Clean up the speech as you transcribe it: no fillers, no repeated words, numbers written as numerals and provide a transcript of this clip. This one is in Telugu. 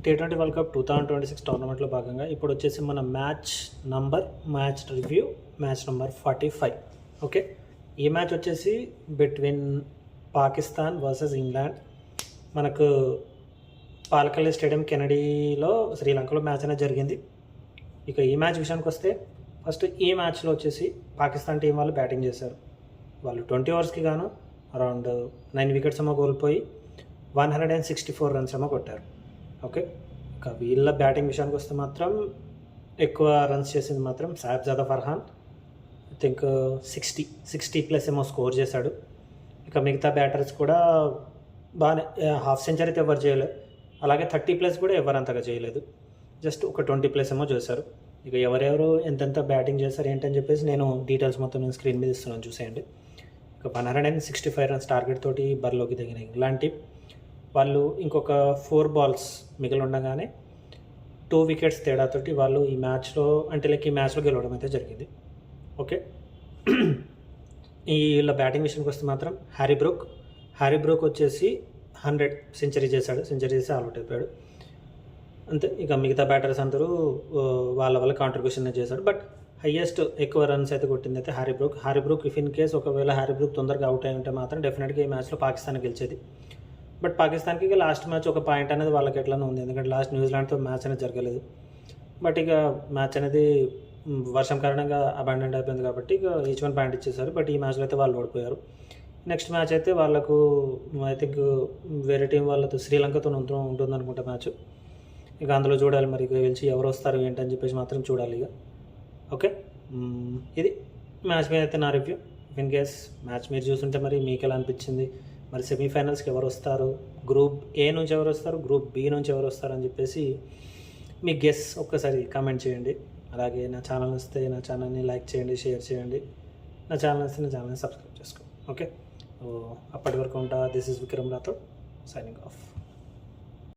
T20 వరల్డ్ కప్ 2026 టోర్నమెంట్లో భాగంగా ఇప్పుడు వచ్చేసి మన match review match number 45. Okay, ఈ మ్యాచ్ వచ్చేసి బిట్వీన్ పాకిస్తాన్ వర్సెస్ ఇంగ్లాండ్. మనకు పాలకల్లి స్టేడియం కెనడీలో శ్రీలంకలో మ్యాచ్ అనేది జరిగింది. ఇక ఈ మ్యాచ్ విషయానికి వస్తే ఫస్ట్ ఈ మ్యాచ్లో వచ్చేసి పాకిస్తాన్ టీం వాళ్ళు బ్యాటింగ్ చేశారు. వాళ్ళు 20 ఓవర్స్కి గాను అరౌండ్ 9 వికెట్స్ ఏమో కోల్పోయి 164 రన్స్ ఏమో కొట్టారు. ఓకే, ఇక వీళ్ళ బ్యాటింగ్ విషయానికి వస్తే మాత్రం ఎక్కువ రన్స్ చేసింది మాత్రం సాహెబ్జాదా ఫర్హాన్. ఐ థింక్ 60+ ఏమో స్కోర్ చేశాడు. ఇక మిగతా బ్యాటర్స్ కూడా బాగానే హాఫ్ సెంచరీ అయితే ఎవరు చేయలేదు, అలాగే 30+ కూడా ఎవరు అంతగా చేయలేదు, జస్ట్ ఒక 20+ ఏమో చేశారు. ఇక ఎవరెవరు ఎంతెంత బ్యాటింగ్ చేశారు ఏంటని చెప్పేసి నేను డీటెయిల్స్ మొత్తం నేను స్క్రీన్ మీద ఇస్తున్నాను, చూసేయండి. ఇక 165 రన్స్ టార్గెట్ తోటి బరిలోకి దిగిన ఇంగ్లాండ్ టీం వాళ్ళు ఇంకొక 4 బాల్స్ మిగిలి ఉండగానే 2 వికెట్స్ తేడాతోటి వాళ్ళు ఈ మ్యాచ్లో గెలవడం అయితే జరిగింది. ఓకే, వీళ్ళ బ్యాటింగ్ విషయానికి వస్తే మాత్రం హ్యారీ బ్రూక్ వచ్చేసి 100 సెంచరీ చేసి ఆల్అౌట్ అయిపోయాడు అంతే. ఇక మిగతా బ్యాటర్స్ అందరూ వాళ్ళ కాంట్రిబ్యూషన్ చేశాడు. బట్ హయ్యెస్ట్ ఎక్కువ రన్స్ అయితే కొట్టింది అయితే Harry Brook. If in case ఒకవేళ హ్యారీ బ్రూక్ తొందరగా అవుట్ అయి ఉంటే మాత్రం డెఫినెట్గా ఈ మ్యాచ్లో పాకిస్తాన్ గెలిచేది. బట్ పాకిస్తాన్కి ఇక లాస్ట్ మ్యాచ్ ఒక పాయింట్ అనేది వాళ్ళకి ఎట్లనే ఉంది, ఎందుకంటే లాస్ట్ న్యూజిలాండ్తో మ్యాచ్ అనేది జరగలేదు. బట్ ఇక మ్యాచ్ అనేది వర్షం కారణంగా అబాండెంట్ అయిపోయింది కాబట్టి ఇక ఈచ్ 1 పాయింట్ ఇచ్చేసారు. బట్ ఈ మ్యాచ్లో అయితే వాళ్ళు ఓడిపోయారు. నెక్స్ట్ మ్యాచ్ అయితే వాళ్ళకు ఐ థింక్ వేరే టీం వాళ్ళతో శ్రీలంకతో ఉంటుంది అనుకుంటా మ్యాచ్. ఇక అందులో చూడాలి మరి గెలిచి ఎవరు వస్తారు ఏంటని చెప్పేసి మాత్రం చూడాలి ఇక. ఓకే, ఇది మ్యాచ్ మీద అయితే నా రివ్యూ. ఇన్ కేస్ మ్యాచ్ మీరు చూస్తుంటే మరి మీకు ఎలా అనిపించింది, మరి సెమీఫైనల్స్కి ఎవరు వస్తారు, గ్రూప్ ఏ నుంచి ఎవరు వస్తారు, గ్రూప్ బి నుంచి ఎవరు వస్తారు అని చెప్పేసి మీ గెస్ ఒక్కసారి కామెంట్ చేయండి. అలాగే నా ఛానల్ వస్తే నా ఛానల్ని లైక్ చేయండి, షేర్ చేయండి. నా ఛానల్ వస్తే నా ఛానల్ని సబ్స్క్రైబ్ చేసుకోండి. ఓకే, అప్పటి వరకు ఉంటా. This is Vikram Rathod signing off.